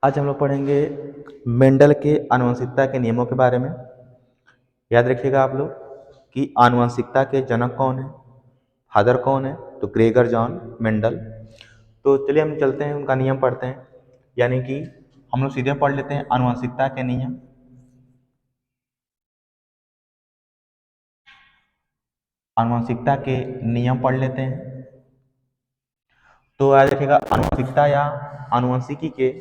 आज हम लोग पढ़ेंगे मेंडल के आनुवंशिकता के नियमों के बारे में। याद रखिएगा आप लोग कि आनुवंशिकता के जनक कौन है, फादर कौन है, तो ग्रेगर जॉन मेंडल। तो चलिए हम चलते हैं, उनका नियम पढ़ते हैं। यानी कि हम लोग सीधे पढ़ लेते हैं आनुवंशिकता के नियम। आनुवंशिकता के नियम पढ़ लेते हैं। तो याद रखिएगा आनुवंशिकता या आनुवंशिकी के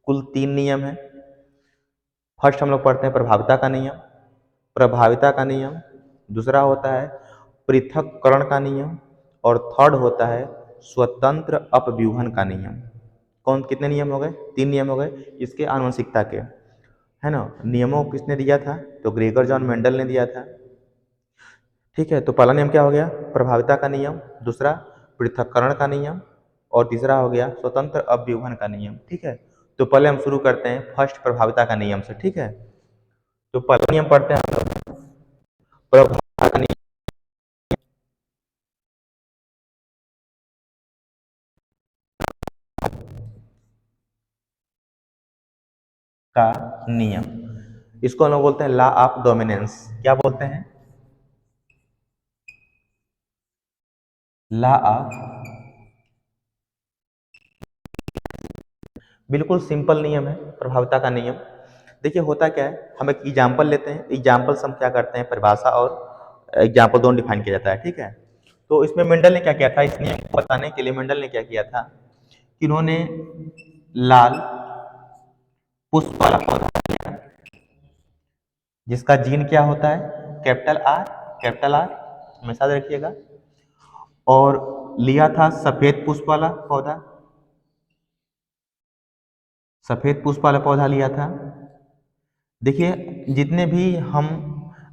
कुल 3 नियम हैं। फर्स्ट हम लोग पढ़ते हैं प्रभाविता का नियम, प्रभाविता का नियम। दूसरा होता है पृथक्करण का नियम और थर्ड होता है स्वतंत्र अपव्यूहन का नियम। कौन कितने नियम हो गए? 3 नियम हो गए इसके आनुवंशिकता के, है ना। नियमों को किसने दिया था? तो ग्रेगर जॉन मेंडल ने दिया था। ठीक है, तो पहला नियम क्या हो गया? प्रभाविता का नियम। दूसरा पृथक्करण का नियम और तीसरा हो गया स्वतंत्र अपव्यूहन का नियम। ठीक है, तो पहले हम शुरू करते हैं फर्स्ट प्रभाविता का नियम से। ठीक है, तो पहला नियम पढ़ते हैं हम लोग प्रभाविता का नियम का नियम। इसको हम लोग बोलते हैं लॉ ऑफ डोमिनेंस। क्या बोलते हैं? Law of. बिल्कुल सिंपल नियम है प्रभाविता का नियम। देखिए होता क्या है, हम एक एग्जाम्पल लेते हैं, एग्जाम्पल से हम क्या करते हैं, परिभाषा और एग्जाम्पल दोनों डिफाइन किया जाता है। ठीक है, तो इसमें मेंडल ने क्या किया था, इस नियम को बताने के लिए मेंडल ने क्या किया था कि उन्होंने लाल पुष्प वाला पौधा लिया जिसका जीन क्या होता है, कैपिटल आर, कैपिटल आर हमेशा याद रखिएगा। और लिया था सफेद पुष्प वाला पौधा, सफेद पुष्प वाला पौधा लिया था। देखिए जितने भी हम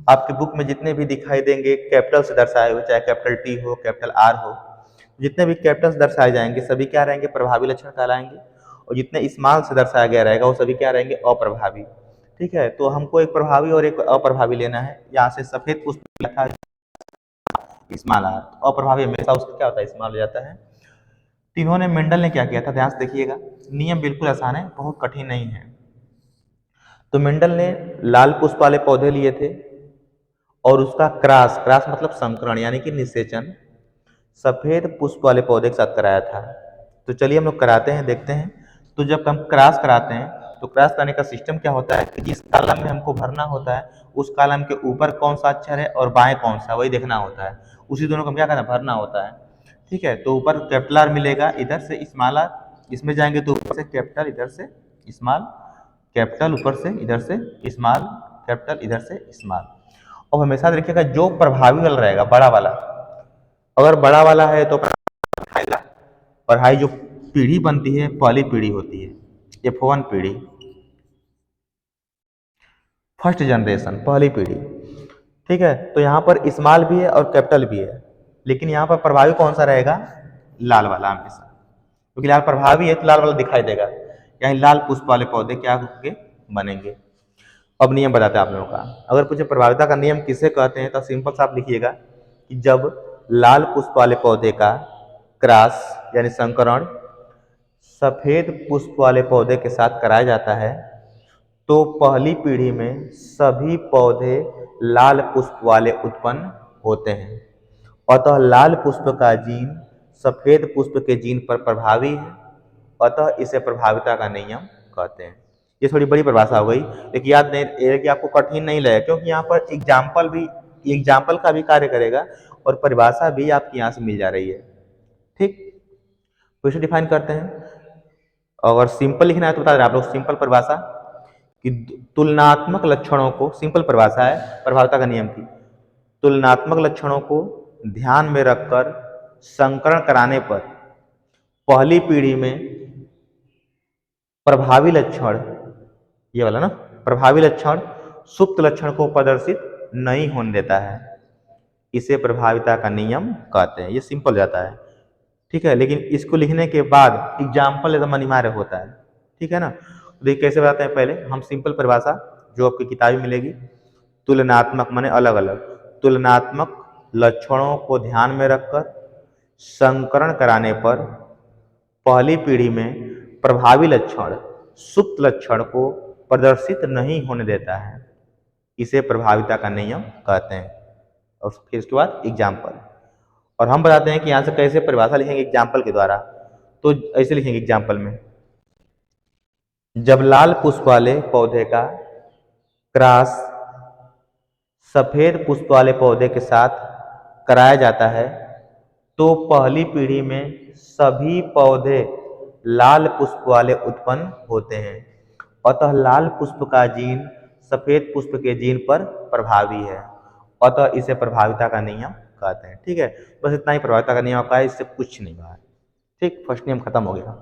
आपके बुक में जितने भी दिखाई देंगे कैपिटल से दर्शाए हुए, चाहे कैपिटल टी हो, कैपिटल आर हो, जितने भी कैपिटल्स दर्शाए जाएंगे सभी क्या रहेंगे, प्रभावी लक्षण कहलाएंगे। और जितने स्मॉल से दर्शाया गया रहेगा वो सभी क्या रहेंगे, अप्रभावी। ठीक है, तो हमको एक प्रभावी और एक अप्रभावी लेना है। यहाँ से सफेद पुष्प लिखा स्मॉल आर, तो अप्रभावी हमेशा उसका क्या होता है, स्मॉल हो जाता है। तो इन्होंने मेंडल ने क्या किया था, ध्यान से देखिएगा, नियम बिल्कुल आसान है, बहुत कठिन नहीं है। तो मेंडल ने लाल पुष्प वाले पौधे लिए थे और उसका क्रॉस, क्रॉस मतलब संकरण यानी कि निषेचन सफेद पुष्प वाले पौधे के साथ कराया था। तो चलिए हम लोग कराते हैं, देखते हैं। तो जब हम क्रॉस कराते हैं तो क्रॉस कराने का सिस्टम क्या होता है कि जिस कॉलम में हमको भरना होता है उस कॉलम के ऊपर कौन सा अक्षर है और बाएं कौन सा, वही देखना होता है। उसी दोनों को क्या करना, भरना होता है। ठीक है, तो ऊपर कैपिटल आर मिलेगा, इधर से स्मॉल आर, इसमें जाएंगे तो ऊपर से कैपिटल, इधर से स्मॉल, कैपिटल ऊपर से, इधर से स्मॉल, कैपिटल इधर से स्मॉल। और हमेशा देखिएगा जो प्रभावी वाला रहेगा, बड़ा वाला, अगर बड़ा वाला है तो पढ़ाई जो पीढ़ी बनती है पहली पीढ़ी होती है, F1 पीढ़ी, फर्स्ट जनरेशन, पहली पीढ़ी। ठीक है, तो यहाँ पर स्मॉल भी है और कैपिटल भी है, लेकिन यहाँ पर प्रभावी कौन सा रहेगा, लाल वाला हमेशा, क्योंकि लाल प्रभावी है तो लाल वाला दिखाई देगा। यहाँ लाल पुष्प वाले पौधे क्या होंगे, बनेंगे। अब नियम बताते हैं आप लोगों का। अगर पूछे प्रभाविता का नियम किसे कहते हैं तो सिंपल सा आप लिखिएगा कि जब लाल पुष्प वाले पौधे का क्रॉस यानी संकरण सफेद पुष्प वाले पौधे के साथ कराया जाता है तो पहली पीढ़ी में सभी पौधे लाल पुष्प वाले उत्पन्न होते हैं। अतः लाल पुष्प का जीन सफेद पुष्प के जीन पर प्रभावी है, अतः इसे प्रभाविता का नियम कहते हैं। ये थोड़ी बड़ी परिभाषा हो गई, लेकिन याद नहीं ये कि आपको कठिन नहीं लगेगा, क्योंकि यहाँ पर एग्जाम्पल का भी कार्य करेगा और परिभाषा भी आपकी यहाँ से मिल जा रही है। ठीक, तो इसे डिफाइन करते हैं। अगर सिंपल लिखना है तो बता दें आप लोग सिंपल परिभाषा कि तुलनात्मक लक्षणों को, सिंपल परिभाषा है प्रभाविता का नियम की, तुलनात्मक लक्षणों को ध्यान में रखकर संकरण कराने पर पहली पीढ़ी में प्रभावी लक्षण, ये वाला ना, प्रभावी लक्षण सुप्त लक्षण को प्रदर्शित नहीं होने देता है, इसे प्रभाविता का नियम कहते हैं। ये सिंपल जाता है। ठीक है, लेकिन इसको लिखने के बाद एग्जाम्पल एकदम अनिवार्य होता है। ठीक है ना, तो देखिए कैसे बताते हैं। पहले हम सिंपल परिभाषा जो आपकी किताब में मिलेगी, तुलनात्मक माने अलग अलग, तुलनात्मक लक्षणों को ध्यान में रखकर संकरण कराने पर पहली पीढ़ी में प्रभावी लक्षण सुप्त लक्षण को प्रदर्शित नहीं होने देता है। इसे प्रभाविता का नियम कहते हैं। और फिर उसके बाद एग्जाम्पल, और हम बताते हैं कि यहाँ से कैसे परिभाषा लिखेंगे एग्जाम्पल के द्वारा। तो ऐसे लिखेंगे एग्जाम्पल में, जब लाल पुष्प वाले पौधे का क्रॉस सफेद पुष्प वाले पौधे के साथ कराया जाता है तो पहली पीढ़ी में सभी पौधे लाल पुष्प वाले उत्पन्न होते हैं। अतः लाल पुष्प का जीन सफेद पुष्प के जीन पर प्रभावी है। अतः इसे प्रभाविता का नियम कहते हैं। ठीक है, बस इतना ही प्रभाविता का नियम आपका है, इससे कुछ नहीं हुआ है। ठीक, फर्स्ट नियम खत्म हो गया।